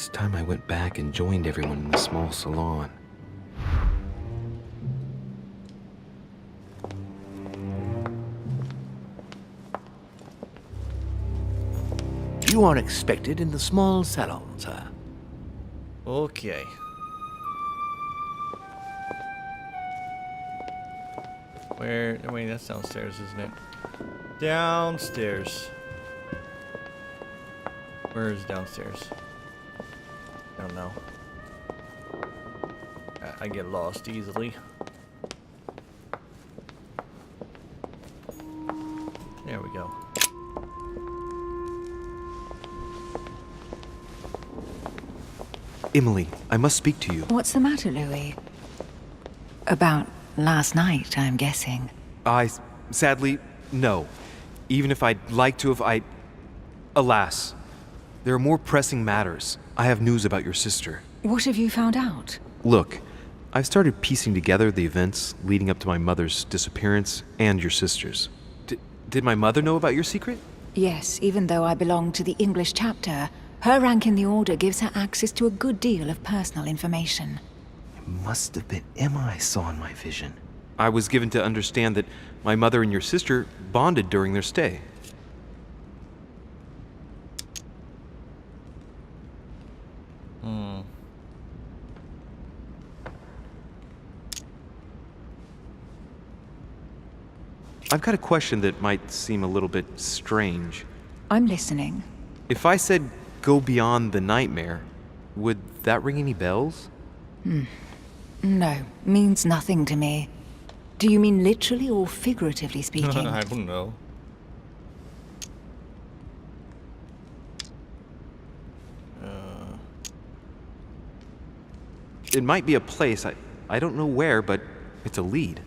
It's time I went back and joined everyone in the small salon. You are expected in the small salon, sir. Okay. Wait, that's downstairs, isn't it? Downstairs. Where is downstairs? I don't know. I get lost easily. There we go. Emily, I must speak to you. What's the matter, Louis? About last night, I'm guessing. Sadly, no. Even if I'd like to have, alas. There are more pressing matters. I have news about your sister. What have you found out? Look, I've started piecing together the events leading up to my mother's disappearance and your sister's. Did my mother know about your secret? Yes, even though I belong to the English chapter, her rank in the Order gives her access to a good deal of personal information. It must have been Emma I saw in my vision. I was given to understand that my mother and your sister bonded during their stay. I've got a question that might seem a little bit strange. I'm listening. If I said go beyond the nightmare, would that ring any bells? No, means nothing to me. Do you mean literally or figuratively speaking? I don't know. It might be a place, I don't know where, but it's a lead.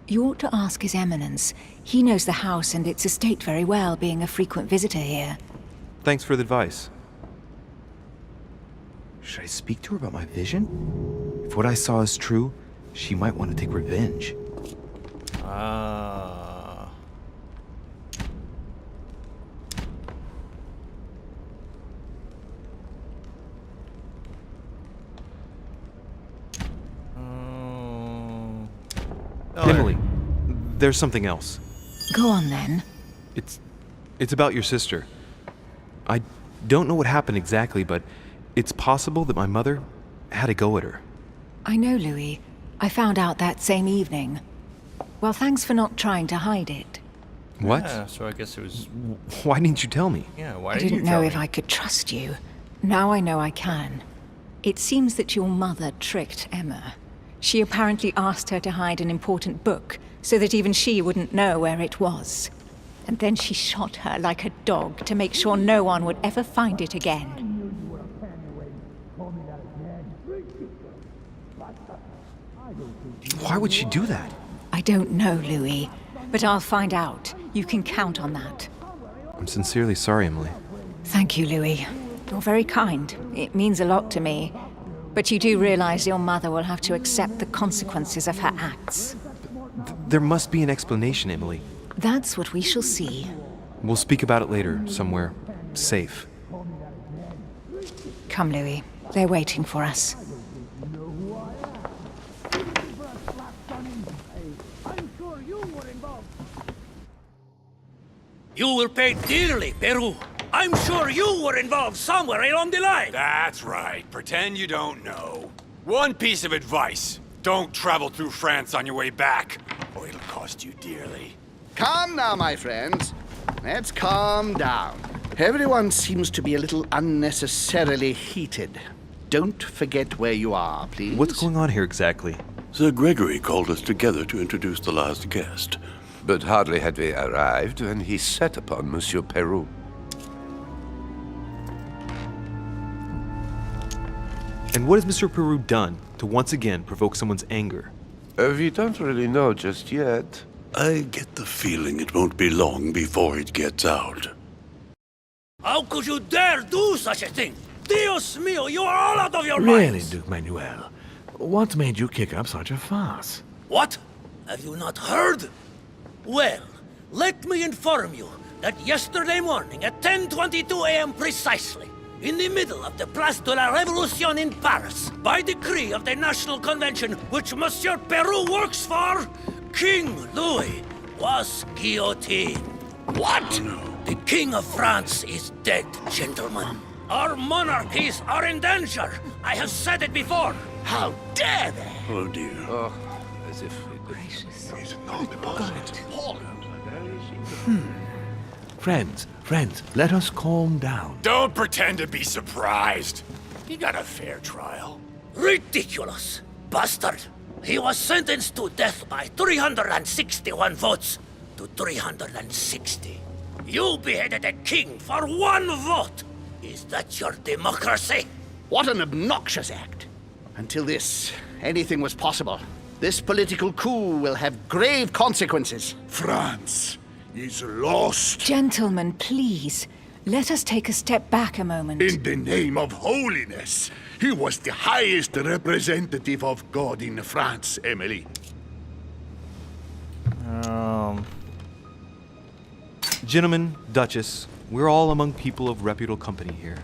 You ought to ask His Eminence. He knows the house and its estate very well, being a frequent visitor here. Thanks for the advice. Should I speak to her about my vision? If what I saw is true, she might want to take revenge. Emily, there's something else. Go on then. It's about your sister. I don't know what happened exactly, but it's possible that my mother had a go at her. I know, Louis. I found out that same evening. Well, thanks for not trying to hide it. What? Yeah, so I guess it was... Why didn't you tell me? Yeah, why I didn't you didn't tell know me? if I could trust you. Now I know I can. It seems that your mother tricked Emma. She apparently asked her to hide an important book, so that even she wouldn't know where it was. And then she shot her like a dog to make sure no one would ever find it again. Why would she do that? I don't know, Louis, but I'll find out. You can count on that. I'm sincerely sorry, Emily. Thank you, Louis. You're very kind. It means a lot to me. But you do realize your mother will have to accept the consequences of her acts. There must be an explanation, Emily. That's what we shall see. We'll speak about it later, somewhere safe. Come, Louis. They're waiting for us. You will pay dearly, Peru. I'm sure you were involved somewhere along the line. That's right. Pretend you don't know. One piece of advice. Don't travel through France on your way back, or it'll cost you dearly. Calm now, my friends. Let's calm down. Everyone seems to be a little unnecessarily heated. Don't forget where you are, please. What's going on here exactly? Sir Gregory called us together to introduce the last guest. But hardly had we arrived when he set upon Monsieur Peru. And what has Mr. Peru done to once again provoke someone's anger? We don't really know just yet. I get the feeling it won't be long before it gets out. How could you dare do such a thing? Dios mío, you are all out of your Really, minds. Duke Manuel? What made you kick up such a fuss? What? Have you not heard? Well, let me inform you that yesterday morning at 10:22 a.m. precisely, in the middle of the Place de la Révolution in Paris, by decree of the National Convention which Monsieur Peru works for, King Louis was guillotined. What? The King of France is dead, gentlemen. Our monarchies are in danger. I have said it before. How dare they? Oh dear. Oh, as if it Friends, let us calm down. Don't pretend to be surprised. He got a fair trial. Ridiculous. Bastard. He was sentenced to death by 361 votes to 360. You beheaded a king for one vote. Is that your democracy? What an obnoxious act. Until this, anything was possible. This political coup will have grave consequences. France is lost. Gentlemen, please, let us take a step back a moment. In the name of holiness. He was the highest representative of God in France, Emily. Gentlemen, Duchess, we're all among people of reputable company here.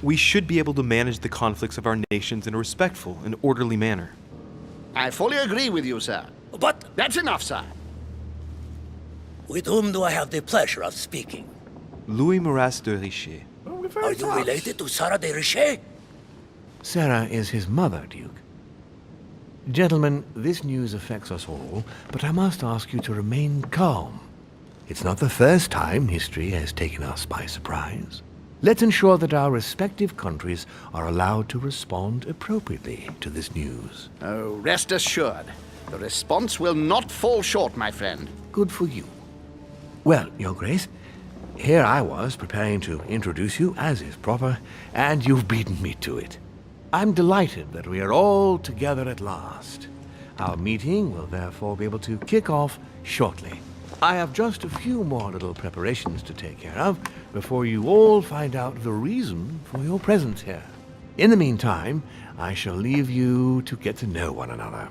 We should be able to manage the conflicts of our nations in a respectful and orderly manner. I fully agree with you, sir. But That's enough, sir. with whom do I have the pleasure of speaking? Louis de Richet. Are you related to Sarah de Richet? Sarah is his mother, Duke. Gentlemen, this news affects us all, but I must ask you to remain calm. It's not the first time history has taken us by surprise. Let's ensure that our respective countries are allowed to respond appropriately to this news. Oh, rest assured. The response will not fall short, my friend. Good for you. Well, Your Grace, here I was preparing to introduce you as is proper, and you've beaten me to it. I'm delighted that we are all together at last. Our meeting will therefore be able to kick off shortly. I have just a few more little preparations to take care of before you all find out the reason for your presence here. In the meantime, I shall leave you to get to know one another.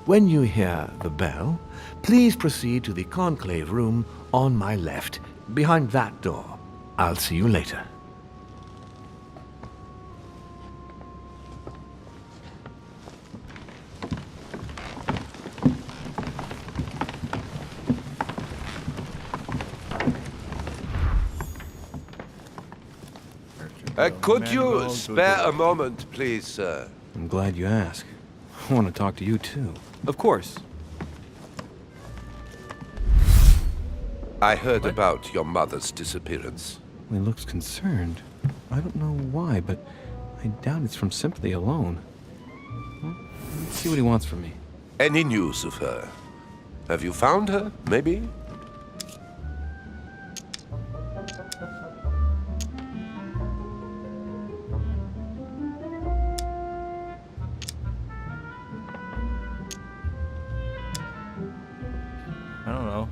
When you hear the bell, please proceed to the conclave room on my left, behind that door. I'll see you later. could you spare a moment, please, sir? I'm glad you asked. I want to talk to you too. Of course. I heard about your mother's disappearance. He looks concerned. I don't know why, but I doubt it's from sympathy alone. Well, let's see what he wants from me. Any news of her? Have you found her, maybe? I don't know.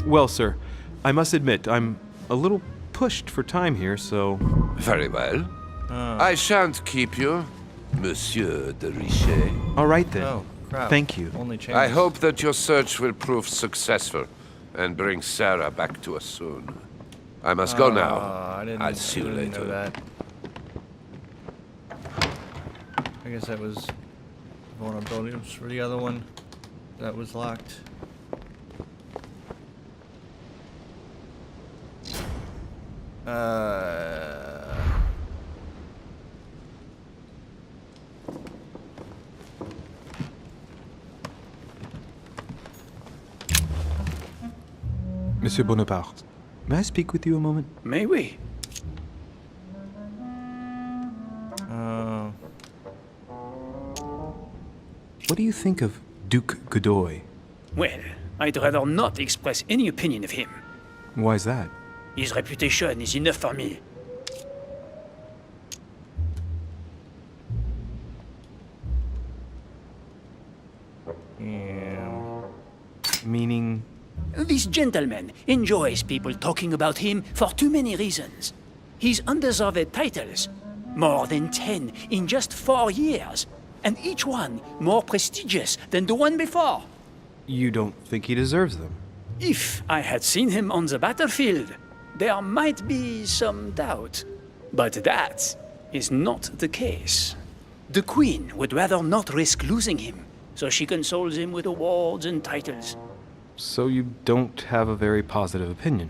Well, sir, I must admit, I'm a little pushed for time here, so... Very well. I shan't keep you, Monsieur de Richet. All right, then. Oh, crap. Thank you. Only changes. I hope that your search will prove successful and bring Sarah back to us soon. I must go now. I'll see you I didn't later. know that. I guess that was vulnerabilities for the other one. That was locked. Monsieur Bonaparte, may I speak with you a moment? May we? What do you think of Duke Godoy? Well, I'd rather not express any opinion of him. Why's that? His reputation is enough for me. Yeah. Meaning... This gentleman enjoys people talking about him for too many reasons. His undeserved titles, more than 10 in just 4 years, and each one more prestigious than the one before. You don't think he deserves them? If I had seen him on the battlefield, there might be some doubt. But that is not the case. The Queen would rather not risk losing him, so she consoles him with awards and titles. So you don't have a very positive opinion?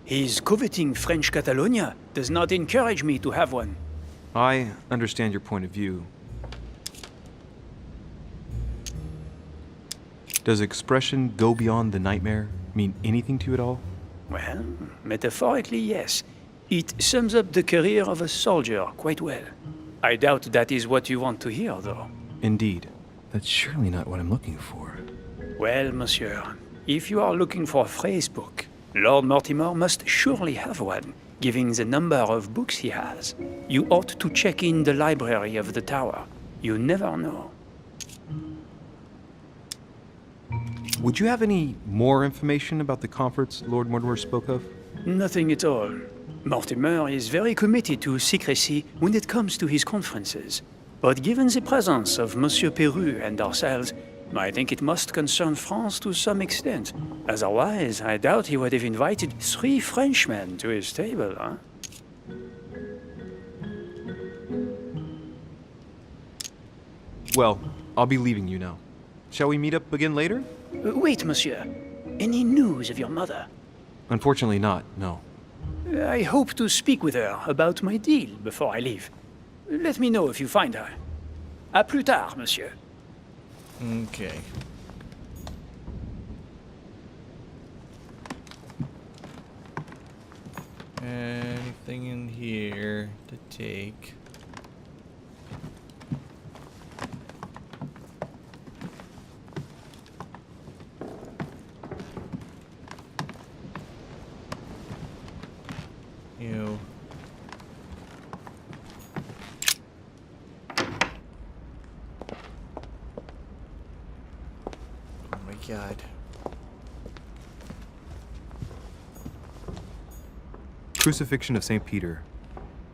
His coveting French Catalonia does not encourage me to have one. I understand your point of view. Does expression go beyond the nightmare mean anything to you at all? Well, metaphorically, yes. It sums up the career of a soldier quite well. I doubt that is what you want to hear, though. Indeed. That's surely not what I'm looking for. Well, monsieur, if you are looking for a phrase book, Lord Mortimer must surely have one, given the number of books he has. You ought to check in the library of the tower. You never know. Would you have any more information about the conference Lord Mortimer spoke of? Nothing at all. Mortimer is very committed to secrecy when it comes to his conferences. But given the presence of Monsieur Peru and ourselves, I think it must concern France to some extent. Otherwise, I doubt he would have invited 3 Frenchmen to his table, huh? Well, I'll be leaving you now. Shall we meet up again later? Wait, monsieur. Any news of your mother? Unfortunately not, no. I hope to speak with her about my deal before I leave. Let me know if you find her. À plus tard, monsieur. Okay. Anything in here to take? Ew. Oh my god. Crucifixion of St. Peter.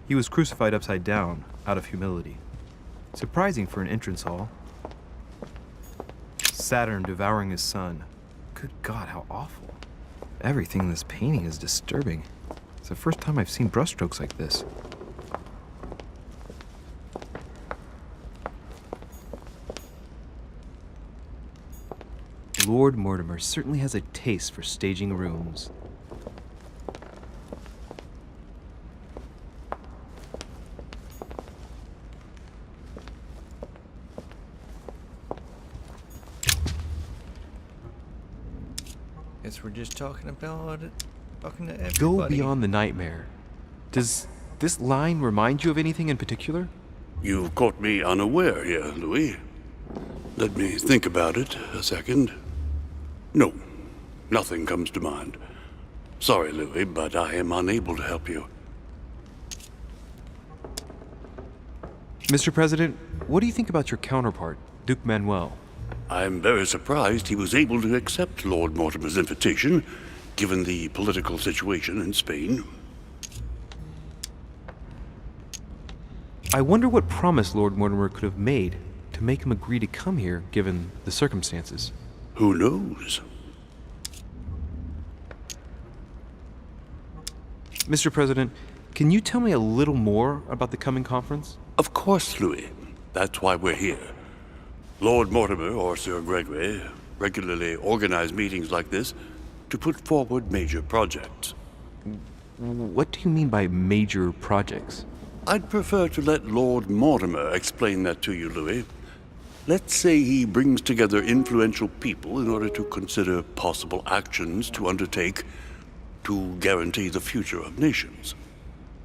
He was crucified upside down, out of humility. Surprising for an entrance hall. Saturn devouring his son. Good God, how awful. Everything in this painting is disturbing. It's the first time I've seen brushstrokes like this. Lord Mortimer certainly has a taste for staging rooms. Guess we're just talking about it. Talking to everybody. Go beyond the nightmare. Does this line remind you of anything in particular? You've caught me unaware here, Louis. Let me think about it a second. No, nothing comes to mind. Sorry, Louis, but I am unable to help you. Mr. President, what do you think about your counterpart, Duke Manuel? I'm very surprised he was able to accept Lord Mortimer's invitation, given the political situation in Spain. I wonder what promise Lord Mortimer could have made to make him agree to come here, given the circumstances. Who knows? Mr. President, can you tell me a little more about the coming conference? Of course, Louis. That's why we're here. Lord Mortimer or Sir Gregory regularly organize meetings like this to put forward major projects. What do you mean by major projects? I'd prefer to let Lord Mortimer explain that to you, Louis. Let's say he brings together influential people in order to consider possible actions to undertake to guarantee the future of nations.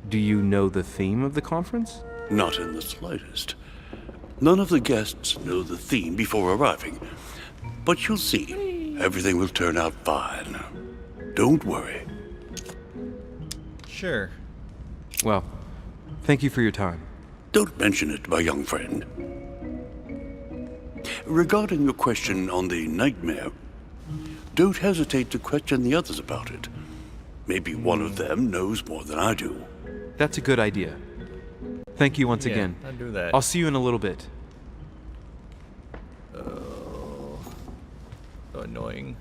Do you know the theme of the conference? Not in the slightest. None of the guests know the theme before arriving. But you'll see, everything will turn out fine. Don't worry. Sure. Well, thank you for your time. Don't mention it, my young friend. Regarding your question on the nightmare, don't hesitate to question the others about it. Maybe one of them knows more than I do. That's a good idea. Thank you once again. I'll do that. I'll see you in a little bit. Oh, so annoying.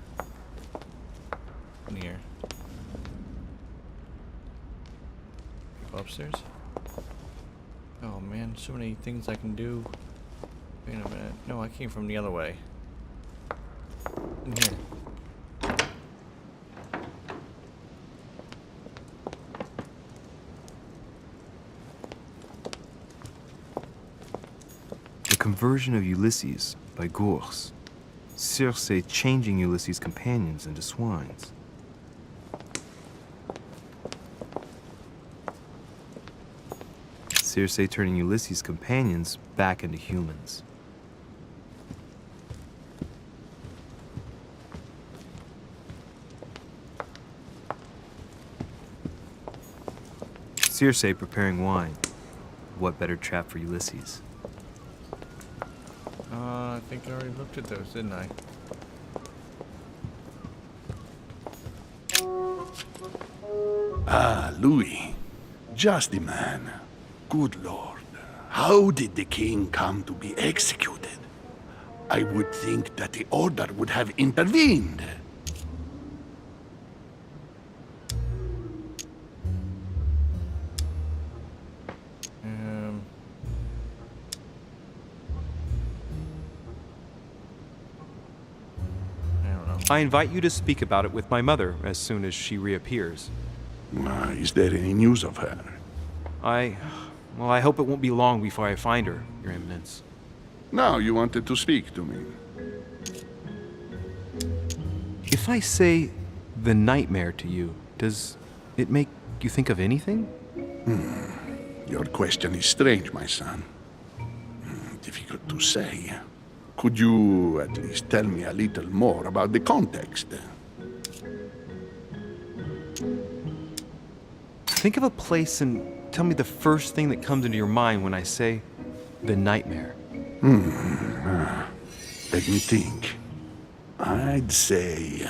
upstairs? Oh man, so many things I can do. Wait a minute. No, I came from the other way. In here. The Conversion of Ulysses by Gurs. Circe changing Ulysses' companions into swines. Circe turning Ulysses' companions back into humans. Circe preparing wine. What better trap for Ulysses? I think I already looked at those, didn't I? Ah, Louis. Just the man. Good Lord. How did the king come to be executed? I would think that the order would have intervened. I invite you to speak about it with my mother as soon as she reappears. Is there any news of her? Well, I hope it won't be long before I find her, Your Eminence. Now you wanted to speak to me. If I say the nightmare to you, does it make you think of anything? Your question is strange, my son. Difficult to say. Could you at least tell me a little more about the context? Think of a place and tell me the first thing that comes into your mind when I say the nightmare. Let me think. I'd say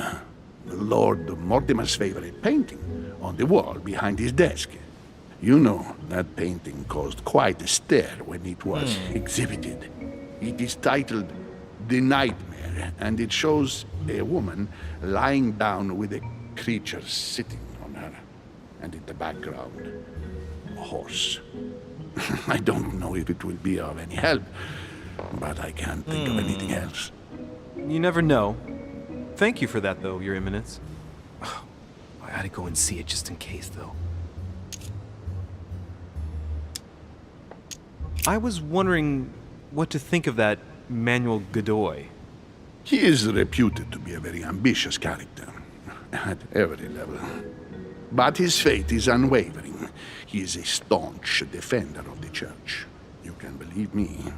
Lord Mortimer's favorite painting on the wall behind his desk. You know, that painting caused quite a stir when it was exhibited. It is titled The Nightmare, and it shows a woman lying down with a creature sitting on her, and in the background, a horse. I don't know if it will be of any help, but I can't think of anything else. You never know. Thank you for that, though, Your Eminence. I gotta go and see it just in case, though. I was wondering what to think of that Manuel Godoy. He is reputed to be a very ambitious character, at every level. But his faith is unwavering. He is a staunch defender of the church. You can believe me.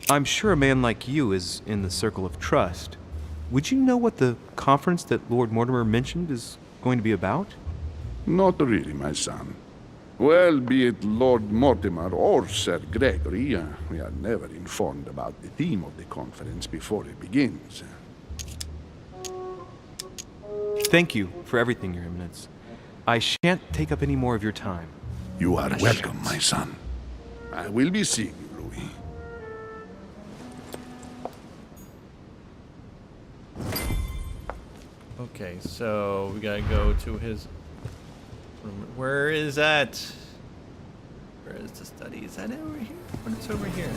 I'm sure a man like you is in the circle of trust. Would you know what the conference that Lord Mortimer mentioned is going to be about? Not really, my son. Well, be it Lord Mortimer or Sir Gregory, we are never informed about the theme of the conference before it begins. Thank you for everything, Your Eminence. I shan't take up any more of your time. You are welcome, my son. I will be seeing you, Louis. Okay, so we gotta go to his room. Where is that? Where is the study? Is that over here? What is over here?